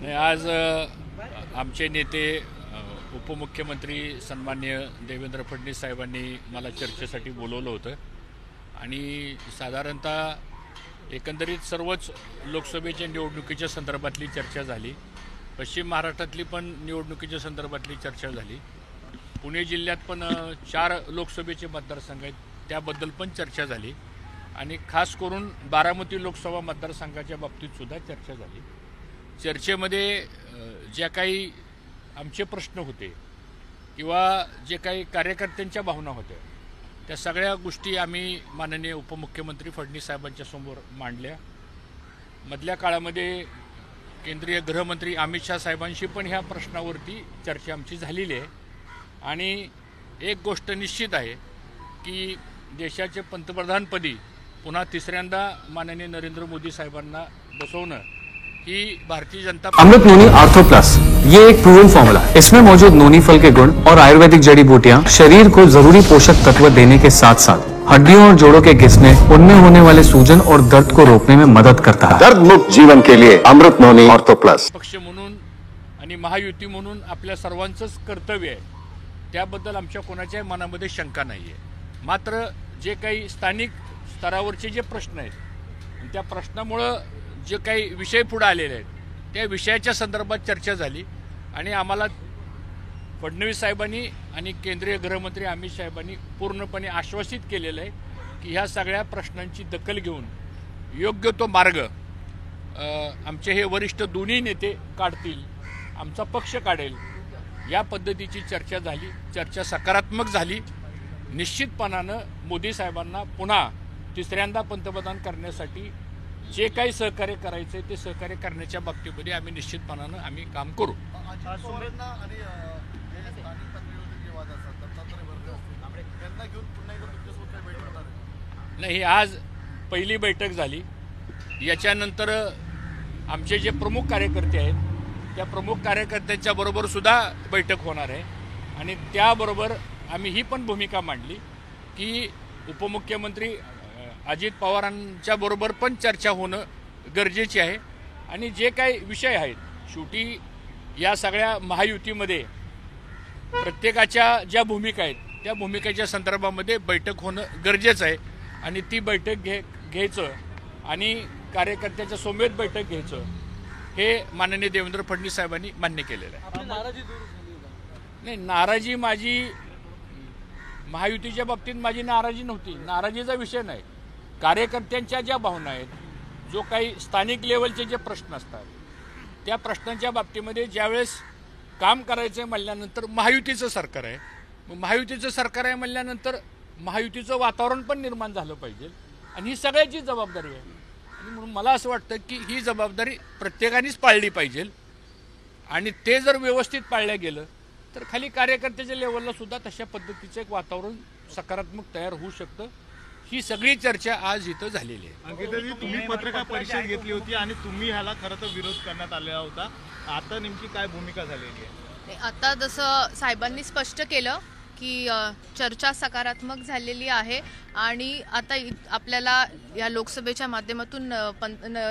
नाही, आज आमचे नेते उपमुख्यमंत्री सन्माननीय देवेंद्र फडणवीस साहेबांनी मला चर्चेसाठी बोलवलं होतं आणि साधारणतः एकंदरीत सर्वच लोकसभेच्या निवडणुकीच्या संदर्भातली चर्चा झाली. पश्चिम महाराष्ट्रातली पण निवडणुकीच्या संदर्भातली चर्चा झाली. पुणे जिल्ह्यात पण 4 लोकसभेचे मतदारसंघ आहेत, त्याबद्दल पण चर्चा झाली आणि खास करून बारामती लोकसभा मतदारसंघाच्या बाबतीत सुद्धा चर्चा झाली. चर्चेमध्ये ज्या काही आमचे प्रश्न होते किंवा जे काही कार्यकर्त्यांच्या भावना होत्या त्या सगळ्या गोष्टी आम्ही माननीय उपमुख्यमंत्री फडणवीस साहेबांच्या समोर मांडल्या. मधल्या काळामध्ये केंद्रीय गृहमंत्री अमित शाह साहेबांशी पण ह्या प्रश्नावरती चर्चा आमची झालेली आहे आणि एक गोष्ट निश्चित आहे की देशाचे पंतप्रधानपदी पुन्हा तिसऱ्यांदा माननीय नरेंद्र मोदी साहेबांना बसवणं ही भारतीय जनता अमृत नोनी आर्थो प्लस, ये एक प्रूवन फॉर्मूला है। इसमें मौजूद नोनी फल के गुण और आयुर्वेदिक जड़ी बूटियां शरीर को जरूरी पोषक तत्व देने के साथ साथ हड्डियों और जोड़ों के घिसने, उनमें होने वाले सूजन और दर्द को रोकने में मदद करता है। दर्द मुक्त जीवन के लिए अमृत नोनी आर्थो प्लस। पक्ष म्हणून आणि महायुती म्हणून आपल्या सर्वांचंच कर्तव्य आहे, त्याबद्दल आमच्या कोणाच्याही मनामध्ये शंका नाही आहे. मात्र जे काही स्थानिक स्तरावरचे जे प्रश्न आहेत त्या प्रश्नामुळं जे काही विषय पुढे आलेले आहेत त्या विषयाच्या संदर्भात चर्चा झाली आणि आम्हाला फडणवीस साहेबांनी आणि केंद्रीय गृहमंत्री अमित साहेबांनी पूर्णपणे आश्वासित केलेलं आहे की ह्या सगळ्या प्रश्नांची दखल घेऊन योग्य तो मार्ग आमचे हे वरिष्ठ दोन्ही नेते काढतील, आमचा पक्ष काढेल, या पद्धतीची चर्चा झाली. चर्चा सकारात्मक झाली. निश्चितपणानं मोदी साहेबांना पुन्हा तिसऱ्यांदा पंतप्रधान करण्यासाठी जे काही सहकार्य करायचं ते सहकार्य करण्याच्या बाबतीमध्ये आम्ही निश्चितपणानं आम्ही काम करू. नाही, आज पहिली बैठक झाली. याच्यानंतर आमचे जे प्रमुख कार्यकर्ते आहेत त्या प्रमुख कार्यकर्त्यांच्या बरोबर सुद्धा बैठक होणार आहे आणि त्याबरोबर आम्ही ही पण भूमिका मांडली की उपमुख्यमंत्री अजित पवारांच्या बरोबर पण चर्चा होणं गरजेची आहे आणि जे काही विषय आहेत शेवटी या सगळ्या महायुतीमध्ये प्रत्येकाच्या ज्या भूमिका आहेत त्या भूमिकेच्या संदर्भामध्ये बैठक होणं गरजेचं आहे आणि ती बैठक घ्यायचं आणि कार्यकर्त्याच्या समेत बैठक घ्यायचं हे माननीय देवेंद्र फडणवीस साहेबांनी मान्य केलेलं आहे. नाही, नाराजी माझी महायुतीच्या बाबतीत माझी नाराजी नव्हती, नाराजीचा विषय नाही. कार्यकर्त्यांच्या ज्या भावना आहेत, जो काही स्थानिक लेवलचे जे प्रश्न असतात त्या प्रश्नांच्या बाबतीमध्ये ज्यावेळेस काम करायचं आहे म्हणल्यानंतर महायुतीचं सरकार आहे, मग महायुतीचं सरकार आहे म्हणल्यानंतर महायुतीचं वातावरण पण निर्माण झालं पाहिजे आणि ही सगळ्याची जबाबदारी आहे आणि म्हणून मला असं वाटतं की ही जबाबदारी प्रत्येकानेच पाळली पाहिजे आणि ते जर व्यवस्थित पाळलं गेलं तर खाली कार्यकर्त्याच्या लेवलला सुद्धा तशा पद्धतीचं एक वातावरण सकारात्मक तयार होऊ शकतं. ही सगळी चर्चा आज इथं झालेली आहे. अंकिताजी, तुम्ही पत्रकार परिषद घेतली होती आणि तुम्ही ह्याला खरं तर विरोध करण्यात आलेला होता. आता नेमकी काय भूमिका झालेली आहे? आता जसं साहेबांनी स्पष्ट केलं की चर्चा सकारात्मक झालेली आहे आणि आता आपल्याला या लोकसभेच्या माध्यमातून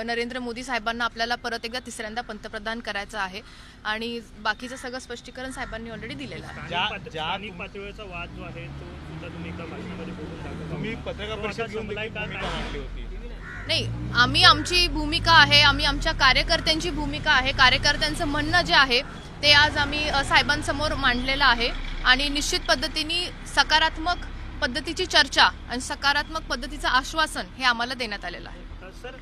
नरेंद्र मोदी साहेबांना आपल्याला परत एकदा तिसऱ्यांदा पंतप्रधान करायचं आहे आणि बाकीचं सगळं स्पष्टीकरण साहेबांनी ऑलरेडी दिलेलं आहे. स्थानिक पातळीवरचा वाद जो आहे तो सुद्धा तुम्ही एका भाषणामध्ये बोलून टाकला. तुम्ही पत्रकार परिषद घेऊन भूमिका मांडली होती. नाही, आम्ही आमची भूमिका आहे, आम्ही आमच्या कार्यकर्त्यांची भूमिका आहे, कार्यकर्त्यांचं म्हणणं जे आहे ते आज आम्ही साहेबांसमोर मांडलेलं आहे आणि निश्चित पद्धतीने सकारात्मक पद्धतीची चर्चा आणि सकारात्मक पद्धतीचं आश्वासन हे आम्हाला देण्यात आलेलं आहे. सर,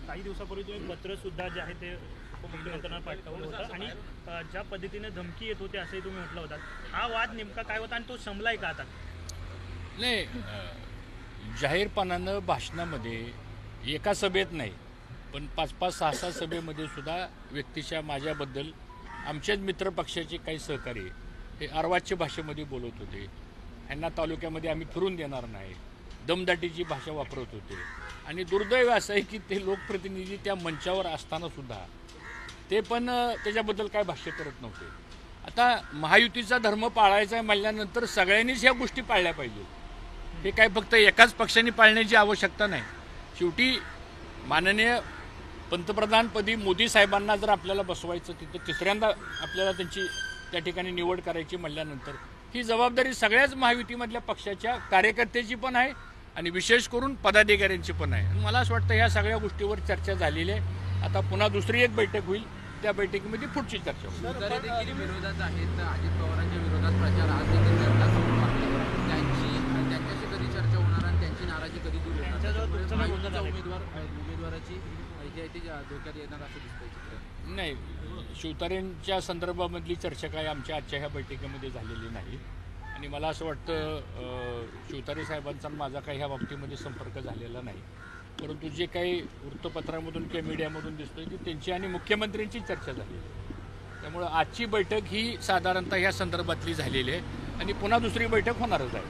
काही दिवसापूर्वी तुम्ही पत्र सुद्धा जे आहे ते उपमुख्यमंत्र्यांना पाठवलं होतं आणि ज्या पद्धतीने धमकी येत होते असंही तुम्ही म्हटलं होतं. हा वाद नेमका काय होता आणि तो संपलाय का आता? नाही, जाहीरपणानं भाषणामध्ये एका सभेत नाही पण 5-5, 6-6 सभेमध्ये सुद्धा व्यक्तीच्या माझ्याबद्दल आमच्याच मित्रपक्षाचे काही सहकारी हे अर्वाच्य भाषेमध्ये बोलत होते. ह्यांना तालुक्यामध्ये आम्ही फिरून देणार नाही, दमदाटीची भाषा वापरत होते आणि दुर्दैव असं आहे की ते लोकप्रतिनिधी त्या मंचावर असताना सुद्धा ते पण त्याच्याबद्दल काय भाष्य करत नव्हते. आता महायुतीचा धर्म पाळायचा आहे म्हणल्यानंतर सगळ्यांनीच ह्या गोष्टी पाळल्या पाहिजे. हे काय फक्त एकाच पक्षाने पाळण्याची आवश्यकता नाही. शेवटी माननीय पंतप्रधानपदी मोदी साहेबांना जर आपल्याला बसवायचं तिथं तिसऱ्यांदा आपल्याला त्यांची त्या ठिकाणी निवड करायची म्हणल्यानंतर ही जबाबदारी सगळ्याच महायुतीमधल्या पक्षाच्या कार्यकर्त्याची पण आहे आणि विशेष करून पदाधिकाऱ्यांची पण आहे. मला असं वाटतं ह्या सगळ्या गोष्टीवर चर्चा झालेली आहे. आता पुन्हा दुसरी एक बैठक होईल, त्या बैठकीमध्ये पुढची चर्चा होईल. सुतारे देखील विरोधात आहेत. अजित पवारांच्या विरोधात प्रचार आज देखील करतात. त्यांच्याशी कधी चर्चा होणार आणि त्यांची नाराजी कधी दूर होणार? उमेदवाराची माहिती आहे ती धोक्यात येणार असं दिसतंय चित्र. नाही, शिवतारेंच्या संदर्भामधली चर्चा काय आमच्या आजच्या ह्या बैठकीमध्ये झालेली नाही आणि मला असं वाटतं शिवतारे साहेबांचा माझा काही ह्या बाबतीमध्ये संपर्क झालेला नाही. परंतु जे काही वृत्तपत्रामधून किंवा मीडियामधून दिसतोय की त्यांची आणि मुख्यमंत्र्यांची चर्चा झाली. त्यामुळं आजची बैठक ही साधारणतः ह्या संदर्भातली झालेली आहे आणि पुन्हा दुसरी बैठक होणारच आहे.